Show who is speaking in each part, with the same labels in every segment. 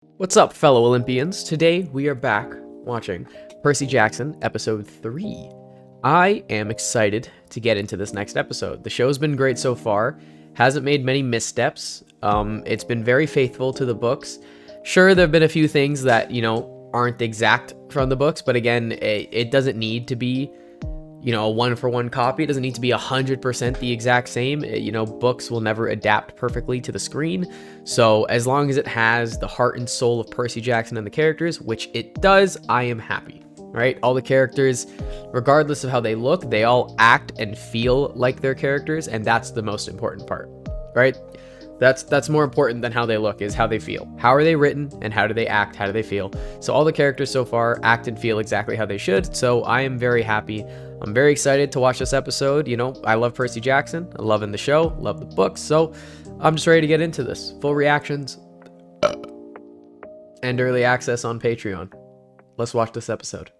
Speaker 1: What's up, fellow Olympians? Today we are back watching Percy Jackson episode 3. I am excited to get into this next episode. The show's been great so far, hasn't made many missteps. It's been very faithful to the books. Sure, there have been a few things that, aren't exact from the books, but again, it doesn't need to be, a one-for-one copy. It doesn't need to be 100% the exact same. Books will never adapt perfectly to the screen. So as long as it has the heart and soul of Percy Jackson and the characters, which it does, I am happy, right? All the characters, regardless of how they look, they all act and feel like their characters, and that's the most important part, right? That's more important than how they look, is how they feel. How are they written, and how do they act, how do they feel? So all the characters so far act and feel exactly how they should, so I am very happy. I'm very excited to watch this episode. I love Percy Jackson, I'm loving the show, love the books, so I'm just ready to get into this. Full reactions and early access on Patreon. Let's watch this episode.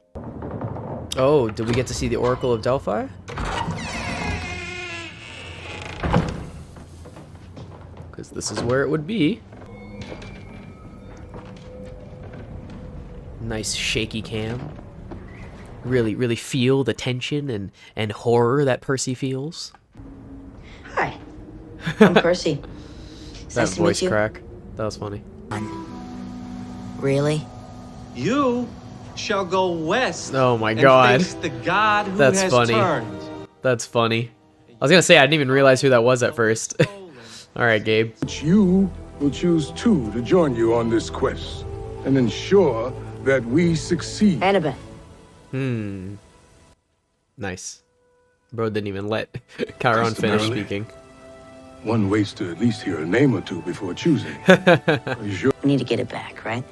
Speaker 1: Oh, did we get to see the Oracle of Delphi? Because this is where it would be. Nice shaky cam. Really feel the tension and horror that Percy feels.
Speaker 2: Hi, I'm Percy. It's
Speaker 1: That
Speaker 2: nice to
Speaker 1: voice
Speaker 2: meet you.
Speaker 1: crack. That was funny.
Speaker 2: Really?
Speaker 3: You shall go west.
Speaker 1: Oh my
Speaker 3: and
Speaker 1: god.
Speaker 3: face the god who
Speaker 1: That's
Speaker 3: has
Speaker 1: funny.
Speaker 3: turned.
Speaker 1: That's funny. I was gonna say, I didn't even realize who that was at first. Alright, Gabe.
Speaker 4: But you will choose two to join you on this quest and ensure that we succeed.
Speaker 2: Annabeth.
Speaker 1: Nice. Bro didn't even let Chiron finish
Speaker 4: Customarily.
Speaker 1: speaking.
Speaker 4: One waits to at least hear a name or two before choosing. Are you sure?
Speaker 2: We need to get it back, right?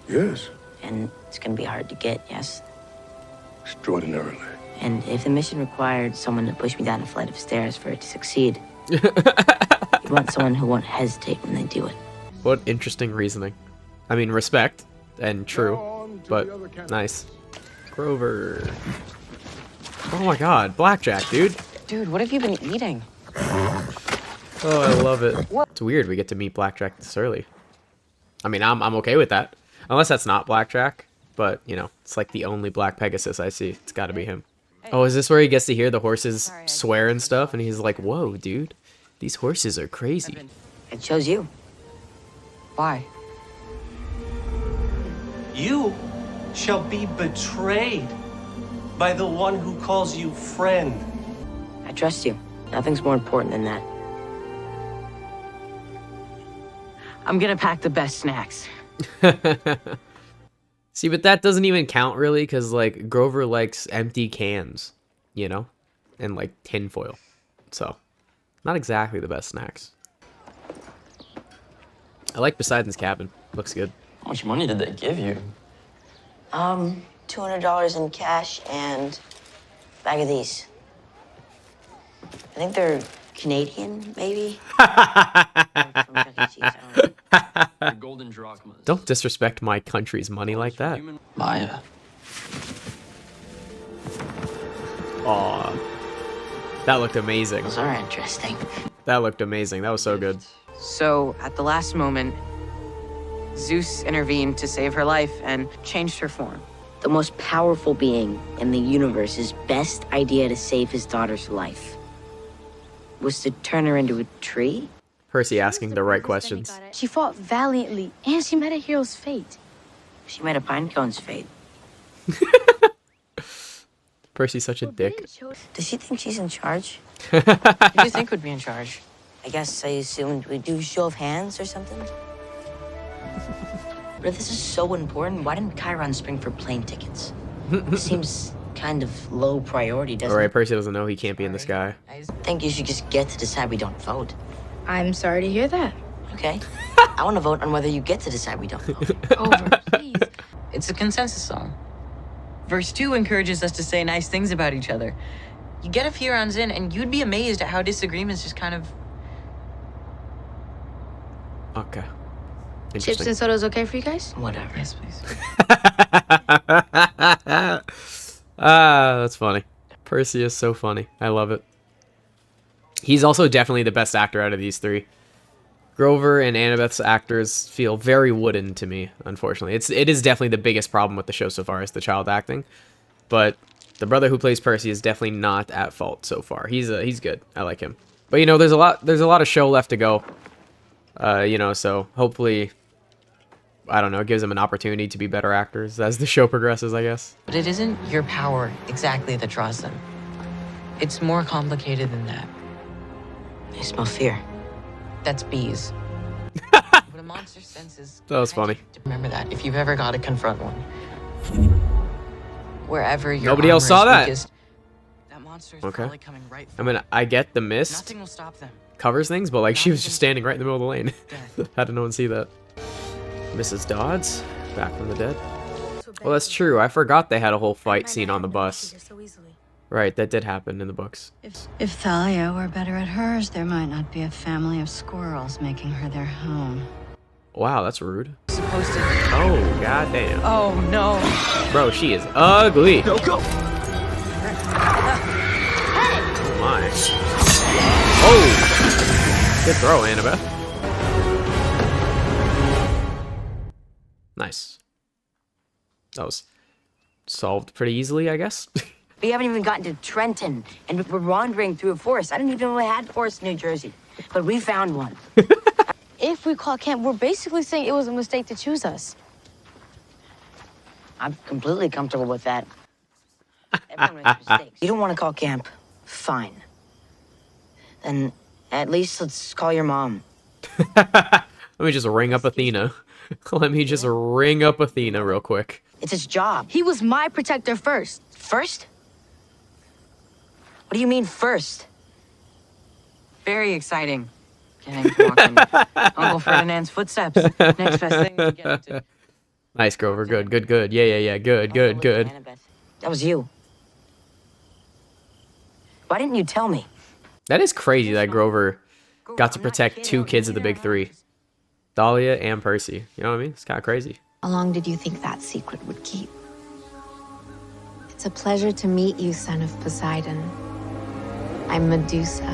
Speaker 4: Yes,
Speaker 2: And it's gonna be hard to get, yes?
Speaker 4: extraordinarily.
Speaker 2: And if the mission required someone to push me down a flight of stairs for it to succeed, you want someone who won't hesitate when they do it.
Speaker 1: What interesting reasoning. I mean, respect and true, but nice. Grover. Oh my god, blackjack, dude.
Speaker 5: Dude, what have you been eating?
Speaker 1: Oh, I love it. It's weird we get to meet Blackjack this early. I mean, I'm okay with that. Unless that's not Blackjack, but, it's like the only Black Pegasus I see. It's gotta be him. Oh, is this where he gets to hear the horses swear and stuff? And he's like, whoa, dude, these horses are crazy.
Speaker 2: I chose you.
Speaker 5: Why?
Speaker 3: You shall be betrayed by the one who calls you friend.
Speaker 2: I trust you. Nothing's more important than that. I'm gonna pack the best snacks.
Speaker 1: See, but that doesn't even count really, because, like, Grover likes empty cans, and, like, tinfoil. So, not exactly the best snacks. I like Poseidon's cabin. Looks good.
Speaker 6: How much money did they give you?
Speaker 2: $200 in cash and a bag of these. I think they're Canadian, maybe? From Chuck E. Cheese, I don't know.
Speaker 6: Your golden drachmas.
Speaker 1: Don't disrespect my country's money like that.
Speaker 6: Maya.
Speaker 1: Aw. That looked amazing.
Speaker 2: Those are interesting.
Speaker 1: That looked amazing. That was so good.
Speaker 5: So, at the last moment, Zeus intervened to save her life and changed her form.
Speaker 2: The most powerful being in the universe's best idea to save his daughter's life was to turn her into a tree?
Speaker 1: Percy asking the right questions.
Speaker 7: She fought valiantly, and she met a hero's fate.
Speaker 2: She met a pinecone's fate.
Speaker 1: Percy's such a dick.
Speaker 2: Does she think she's in charge?
Speaker 5: Who do you think would be in charge?
Speaker 2: I guess I assumed we'd do a show of hands or something. But if this is so important, why didn't Chiron spring for plane tickets? It seems kind of low priority, doesn't
Speaker 1: Alright,
Speaker 2: it?
Speaker 1: Percy doesn't know he can't be in the sky.
Speaker 2: I think you should just get to decide we don't vote.
Speaker 7: I'm sorry to hear that.
Speaker 2: Okay? I want to vote on whether you get to decide we don't vote.
Speaker 7: Over, please.
Speaker 5: It's a consensus song. Verse 2 encourages us to say nice things about each other. You get a few rounds in, and you'd be amazed at how disagreements just kind of...
Speaker 1: Okay.
Speaker 7: Chips
Speaker 1: Interesting.
Speaker 7: and soda's okay for you guys?
Speaker 2: Whatever.
Speaker 5: Yes, please.
Speaker 1: That's funny. Percy is so funny. I love it. He's also definitely the best actor out of these three. Grover and Annabeth's actors feel very wooden to me, unfortunately. It is definitely the biggest problem with the show so far is the child acting. But the brother who plays Percy is definitely not at fault so far. He's good. I like him. But you know, there's a lot of show left to go. You know, so hopefully, I don't know, it gives them an opportunity to be better actors as the show progresses, I guess.
Speaker 5: But it isn't your power exactly that draws them. It's more complicated than that.
Speaker 2: I smell fear.
Speaker 5: That's bees. But a monster's senses.
Speaker 1: That was funny.
Speaker 5: Remember that if you've ever got to confront one. Wherever your
Speaker 1: Nobody else
Speaker 5: armor
Speaker 1: saw
Speaker 5: is
Speaker 1: that.
Speaker 5: weakest, that monster is
Speaker 1: Okay.
Speaker 5: probably coming right for
Speaker 1: I mean, I get the
Speaker 5: you.
Speaker 1: mist
Speaker 5: Nothing will stop them.
Speaker 1: covers things, but like she was just standing right in the middle of the lane.
Speaker 5: Death.
Speaker 1: How did no one see that? Mrs. Dodds, back from the dead. Well, that's true. I forgot they had a whole fight scene on the bus. Right, that did happen in the books.
Speaker 8: If Thalia were better at hers, there might not be a family of squirrels making her their home.
Speaker 1: Wow, that's rude.
Speaker 5: Supposed to.
Speaker 1: Oh, goddamn.
Speaker 5: Oh no.
Speaker 1: Bro, she is ugly.
Speaker 3: No, go!
Speaker 1: Oh, my. Oh! Good throw, Annabeth. Nice. That was solved pretty easily, I guess.
Speaker 2: We haven't even gotten to Trenton, and we're wandering through a forest. I didn't even know we had forests in New Jersey, but we found one.
Speaker 7: If we call camp, we're basically saying it was a mistake to choose us.
Speaker 2: I'm completely comfortable with that. Everyone makes mistakes. You don't want to call camp? Fine. Then at least let's call your mom.
Speaker 1: Let me just ring up Athena. Let me just ring up Athena real quick.
Speaker 2: It's his job.
Speaker 7: He was my protector first.
Speaker 2: First? What do you mean first?
Speaker 5: Very exciting. Getting to walk in Uncle Ferdinand's footsteps. Next best thing to get into.
Speaker 1: Nice, Grover. Good, good, good. Yeah. Good, good, good.
Speaker 2: Annabeth. That was you. Why didn't you tell me?
Speaker 1: That is crazy that Grover got to protect two kids of the big three. Dahlia and Percy. You know what I mean? It's kind of crazy.
Speaker 9: How long did you think that secret would keep? It's a pleasure to meet you, son of Poseidon. I'm Medusa.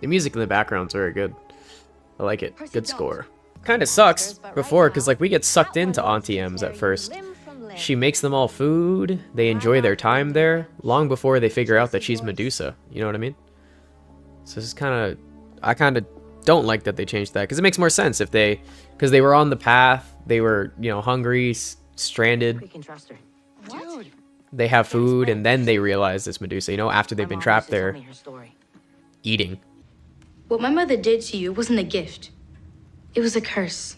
Speaker 1: The music in the background's very good. I like it. Good score. Kind of sucks before, because like we get sucked into Auntie M's at first. She makes them all food. They enjoy their time there long before they figure out that she's Medusa. You know what I mean? So this is kind of... I kind of don't like that they changed that, because it makes more sense if they... Because they were on the path. They were, you know, hungry, stranded.
Speaker 2: We can trust her.
Speaker 5: Dude.
Speaker 1: They have food, and then they realize it's Medusa, you know, after they've been trapped there
Speaker 2: Tell me her story.
Speaker 1: eating.
Speaker 7: What my mother did to you wasn't a gift. It was a curse.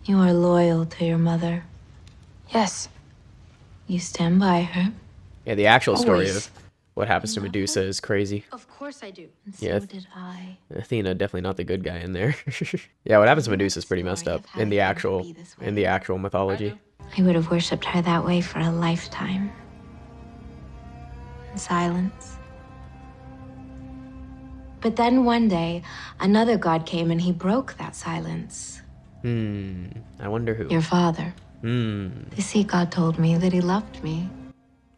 Speaker 9: You are loyal to your mother.
Speaker 7: Yes.
Speaker 9: You stand by her.
Speaker 1: Yeah, the actual story
Speaker 7: Always.
Speaker 1: of what happens to Medusa is crazy.
Speaker 7: Of course I do.
Speaker 9: And so
Speaker 1: Yeah.
Speaker 9: did I.
Speaker 1: Athena, definitely not the good guy in there. Yeah, what happens to Medusa is pretty messed up in the actual mythology.
Speaker 9: I would have worshipped her that way for a lifetime. In silence. But then one day, another god came and he broke that silence.
Speaker 1: I wonder who.
Speaker 9: Your father. The sea god told me that he loved me.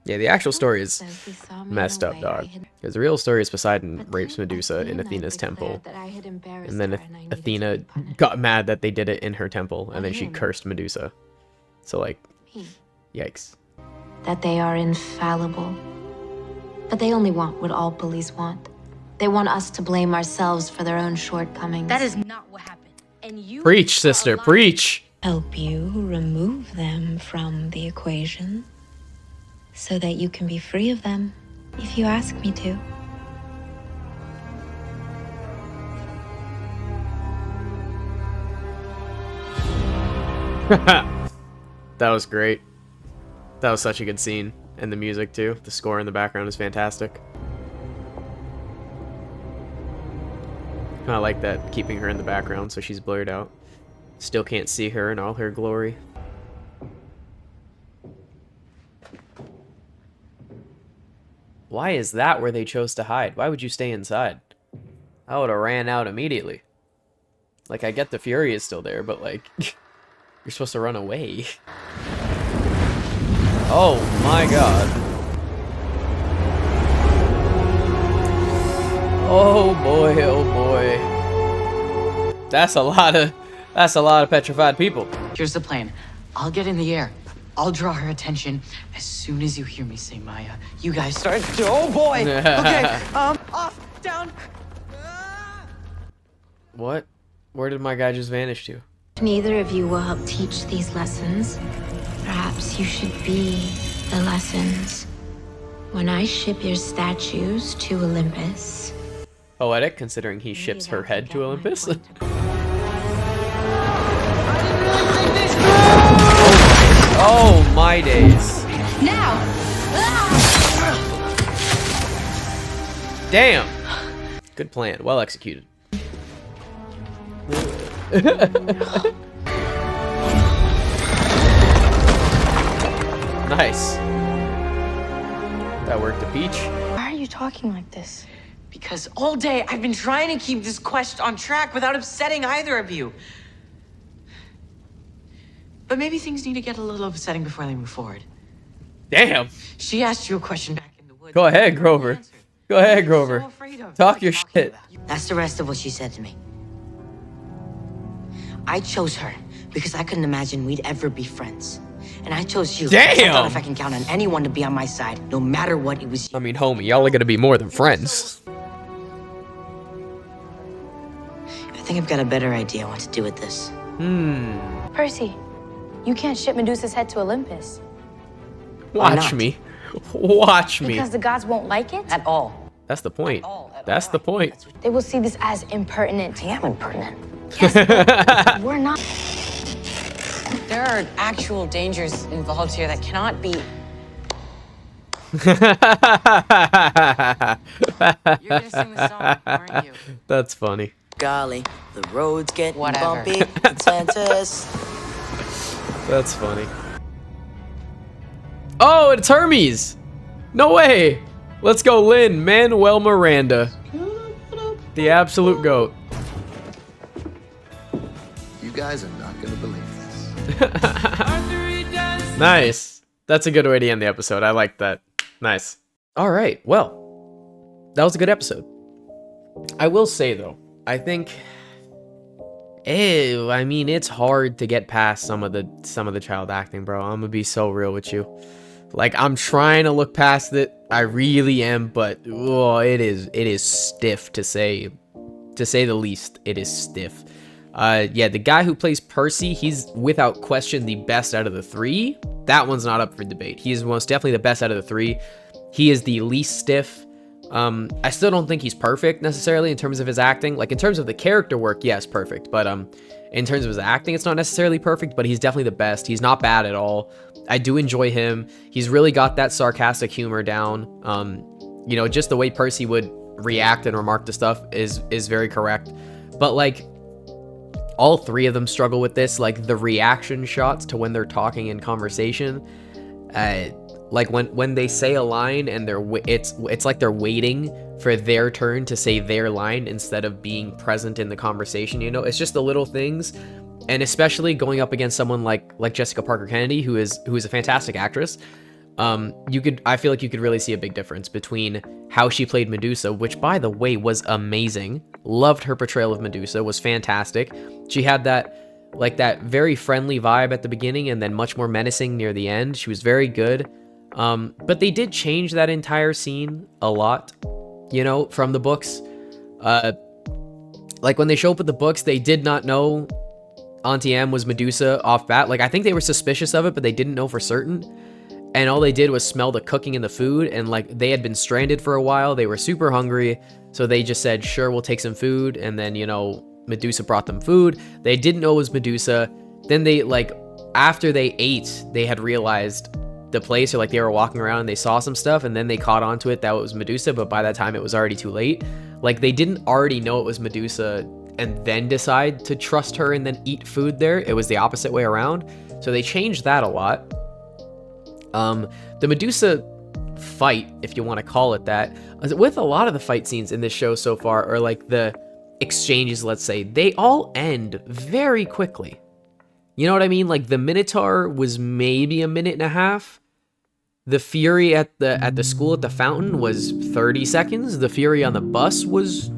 Speaker 1: Yeah, the actual story is
Speaker 9: Says he saw me in
Speaker 1: messed
Speaker 9: a
Speaker 1: up,
Speaker 9: way
Speaker 1: dog.
Speaker 9: I had-
Speaker 1: Because the real story is Poseidon
Speaker 9: But
Speaker 1: rapes
Speaker 9: then
Speaker 1: Medusa in
Speaker 9: Athena
Speaker 1: Athena's
Speaker 9: declared
Speaker 1: temple.
Speaker 9: that I had embarrassed
Speaker 1: And then
Speaker 9: her and I needed to
Speaker 1: Athena
Speaker 9: be punished.
Speaker 1: got mad that they did it in her temple, and then she
Speaker 9: him.
Speaker 1: cursed Medusa. So, like,
Speaker 9: Me.
Speaker 1: yikes.
Speaker 9: That they are infallible. But they only want what all police want. They want us to blame ourselves for their own shortcomings.
Speaker 7: That is not what happened. And you
Speaker 1: Preach,
Speaker 7: are
Speaker 1: sister,
Speaker 7: alive.
Speaker 1: preach!
Speaker 9: help you remove them from the equation so that you can be free of them if you ask me to.
Speaker 1: That was great. That was such a good scene. And the music, too. The score in the background is fantastic. I like that, keeping her in the background so she's blurred out. Still can't see her in all her glory. Why is that where they chose to hide? Why would you stay inside? I would have ran out immediately. Like, I get the Fury is still there, but like, you're supposed to run away. Oh my god. Oh boy, oh boy. That's a lot of petrified people.
Speaker 5: Here's the plan. I'll get in the air. I'll draw her attention. As soon as you hear me say Maya, you guys start. Oh boy. Okay. Off, down.
Speaker 1: What? Where did my guy just vanish to?
Speaker 9: Neither of you will help teach these lessons. Perhaps you should be the lessons. When I ship your statues to Olympus.
Speaker 1: Poetic, considering he ships her head to Olympus. Oh my days.
Speaker 7: Now!
Speaker 1: Damn. Good plan. Well executed. Nice. That worked a peach.
Speaker 7: Why are you talking like this?
Speaker 5: Because all day I've been trying to keep this quest on track without upsetting either of you. But maybe things need to get a little upsetting before they move forward.
Speaker 1: Damn.
Speaker 5: She asked you a question back in the woods.
Speaker 1: Go ahead, Grover. Go ahead, Grover.
Speaker 5: So afraid of.
Speaker 1: Talk your shit.
Speaker 2: That's the rest of what she said to me. I chose her because I couldn't imagine we'd ever be friends. And I chose you.
Speaker 1: Damn!
Speaker 2: I thought if I can count on anyone to be on my side, no matter what, it was you.
Speaker 1: I mean, homie, y'all are gonna be more than friends.
Speaker 2: I think I've got a better idea what to do with this.
Speaker 7: Percy, you can't ship Medusa's head to Olympus.
Speaker 2: Why
Speaker 1: Watch
Speaker 2: not?
Speaker 1: me. Watch me.
Speaker 7: Because the gods won't like it?
Speaker 2: At all.
Speaker 1: That's the point.
Speaker 2: all, at
Speaker 1: That's
Speaker 2: all.
Speaker 1: the point.
Speaker 7: They will see this as impertinent.
Speaker 2: I am impertinent.
Speaker 7: We're not.
Speaker 5: There are actual dangers involved here that cannot be. You're gonna sing the song, aren't you?
Speaker 1: That's funny.
Speaker 2: Golly, the road's getting
Speaker 5: Whatever.
Speaker 2: bumpy. Consensus.
Speaker 1: That's funny. Oh, it's Hermes! No way! Let's go, Lin Manuel Miranda. The absolute GOAT.
Speaker 10: You guys are not gonna believe this.
Speaker 1: Nice. That's a good way to end the episode. I like that. Nice. All right. Well, that was a good episode. I will say though, I think, I mean, it's hard to get past some of the child acting, bro. I'm gonna be so real with you. Like, I'm trying to look past it. I really am, but it is stiff to say the least. It is stiff. Yeah, the guy who plays Percy, he's without question the best out of the three. That one's not up for debate. He is most definitely the best out of the three. He is the least stiff. I still don't think he's perfect necessarily in terms of his acting. Like, in terms of the character work, yes, perfect. But in terms of his acting, it's not necessarily perfect, but he's definitely the best. He's not bad at all. I do enjoy him. He's really got that sarcastic humor down. You know, just the way Percy would react and remark to stuff is very correct. But like, all three of them struggle with this, like the reaction shots to when they're talking in conversation. Like when they say a line and it's like they're waiting for their turn to say their line instead of being present in the conversation. You know, it's just the little things, and especially going up against someone like Jessica Parker Kennedy, who is a fantastic actress. I feel like you could really see a big difference between how she played Medusa, which by the way was amazing. Loved her portrayal of Medusa, was fantastic. She had that very friendly vibe at the beginning and then much more menacing near the end. She was very good. But they did change that entire scene a lot, you know, from the books. Like when they show up with the books, they did not know Auntie M was Medusa off bat. Like, I think they were suspicious of it, but they didn't know for certain. And all they did was smell the cooking and the food, and like they had been stranded for a while. They were super hungry, so they just said, sure, we'll take some food. And then, you know, Medusa brought them food. They didn't know it was Medusa. Then they, like, after they ate, they had realized the place, or like they were walking around and they saw some stuff, and then they caught on to it that it was Medusa, but by that time it was already too late. Like, they didn't already know it was Medusa and then decide to trust her and then eat food there. It was the opposite way around. So they changed that a lot. The Medusa fight, if you want to call it that, with a lot of the fight scenes in this show so far, or like the exchanges, let's say, they all end very quickly. You know what I mean? Like, the Minotaur was maybe a minute and a half. The fury at the school at the fountain was 30 seconds. The fury on the bus was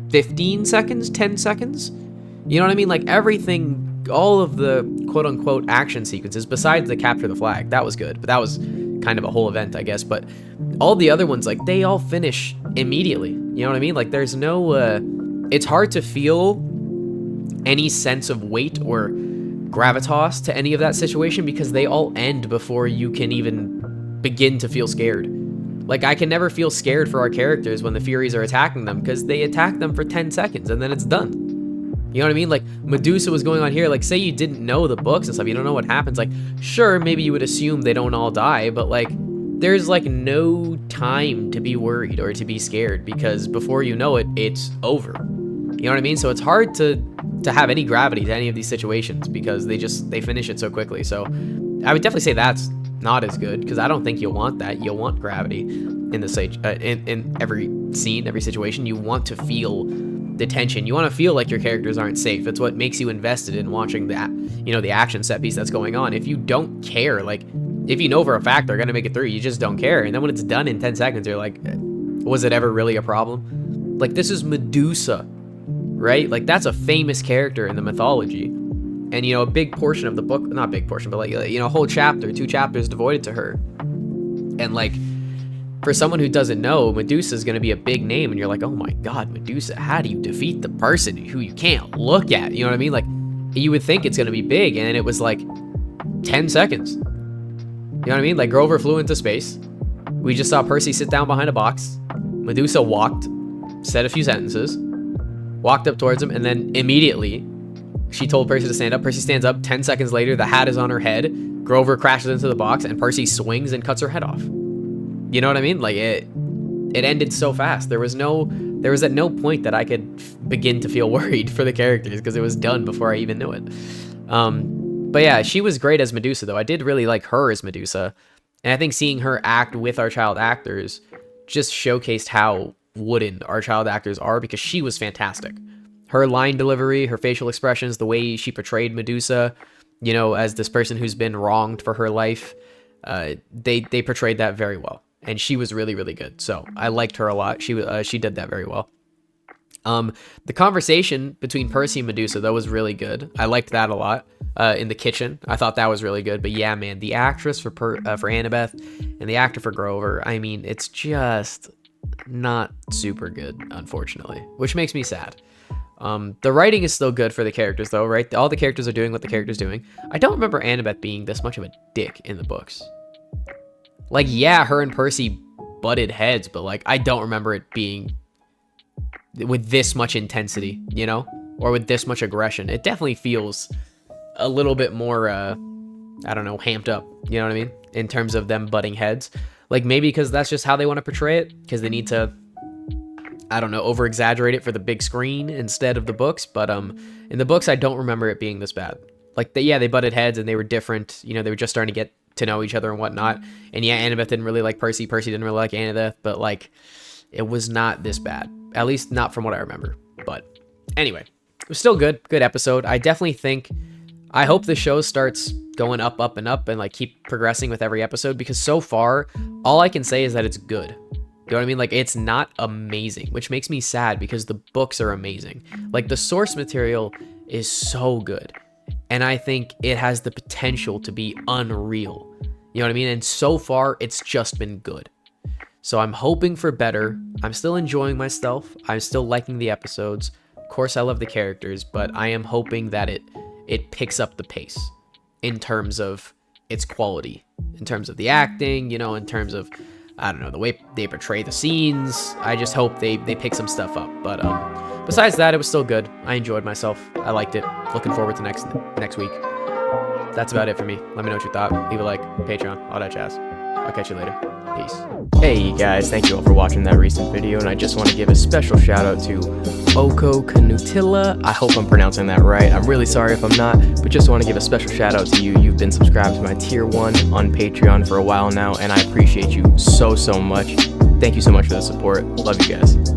Speaker 1: 15 seconds, 10 seconds. You know what I mean? Like everything, all of the quote unquote action sequences, besides the capture the flag, that was good. But that was kind of a whole event, I guess. But all the other ones, like they all finish immediately. You know what I mean? Like there's no, it's hard to feel any sense of weight or gravitas to any of that situation because they all end before you can even begin to feel scared. Like I can never feel scared for our characters when the Furies are attacking them because they attack them for 10 seconds and then it's done. You know what I mean? Like Medusa was going on here, like say you didn't know the books and stuff, you don't know what happens, like sure, maybe you would assume they don't all die, but like there's like no time to be worried or to be scared because before you know it, it's over. You know what I mean? So it's hard to have any gravity to any of these situations because they finish it so quickly. So I would definitely say that's not as good because I don't think you'll want that. You'll want gravity in the in every scene, every situation. You want to feel the tension. You want to feel like your characters aren't safe. It's what makes you invested in watching that, you know, the action set piece that's going on. If you don't care, like if you know for a fact they're gonna make it through, you just don't care. And then when it's done in 10 seconds, you're like, was it ever really a problem? Like this is Medusa, right? Like that's a famous character in the mythology. And, you know, a big portion of the book, not big portion, but like, you know, a whole chapter, 2 chapters devoted to her. And like, for someone who doesn't know, Medusa is going to be a big name. And you're like, oh my God, Medusa, how do you defeat the person who you can't look at? You know what I mean? Like, you would think it's going to be big. And it was like 10 seconds. You know what I mean? Like Grover flew into space. We just saw Percy sit down behind a box. Medusa walked, said a few sentences, walked up towards him, and then immediately she told Percy to stand up. Percy stands up. 10 seconds later, the hat is on her head. Grover crashes into the box, and Percy swings and cuts her head off. You know what I mean? Like it ended so fast. There was at no point that I could begin to feel worried for the characters because it was done before I even knew it. But yeah, she was great as Medusa, though. I did really like her as Medusa, and I think seeing her act with our child actors just showcased how wooden our child actors are because she was fantastic. Her line delivery, her facial expressions, the way she portrayed Medusa, you know, as this person who's been wronged for her life, they portrayed that very well, and she was really, really good. So I liked her a lot. She did that very well. The conversation between Percy and Medusa, though, was really good. I liked that a lot. In the kitchen, I thought that was really good. But yeah, man, the actress for Annabeth and the actor for Grover, I mean, it's just not super good, unfortunately, which makes me sad. The writing is still good for the characters, though, right? All the characters are doing what the character's doing. I don't remember Annabeth being this much of a dick in the books. Like, yeah, her and Percy butted heads, but, like, I don't remember it being with this much intensity, you know? Or with this much aggression. It definitely feels a little bit more, I don't know, hamped up, you know what I mean? In terms of them butting heads. Like, maybe because that's just how they want to portray it, because they need to, I don't know, over-exaggerate it for the big screen instead of the books, but in the books, I don't remember it being this bad. Like, they butted heads, and they were different, you know, they were just starting to get to know each other and whatnot, and yeah, Annabeth didn't really like Percy, Percy didn't really like Annabeth, but, like, it was not this bad. At least not from what I remember, but anyway, it was still good episode. I definitely think, I hope the show starts going up, up, and up, and, like, keep progressing with every episode, because so far, all I can say is that it's good. You know what I mean? Like, it's not amazing, which makes me sad because the books are amazing. Like, the source material is so good. And I think it has the potential to be unreal. You know what I mean? And so far, it's just been good. So I'm hoping for better. I'm still enjoying myself. I'm still liking the episodes. Of course, I love the characters, but I am hoping that it picks up the pace in terms of its quality, in terms of the acting, you know, in terms of, I don't know, the way they portray the scenes. I just hope they pick some stuff up. But besides that, it was still good. I enjoyed myself. I liked it. Looking forward to next week. That's about it for me. Let me know what you thought. Leave a like, Patreon, all that jazz. I'll catch you later. Peace. Hey guys, thank you all for watching that recent video, and I just want to give a special shout out to Oko Canutilla. I hope I'm pronouncing that right. I'm really sorry if I'm not, but just want to give a special shout out to you. You've been subscribed to my tier 1 on Patreon for a while now, and I appreciate you so much. Thank you so much for the support. Love you guys.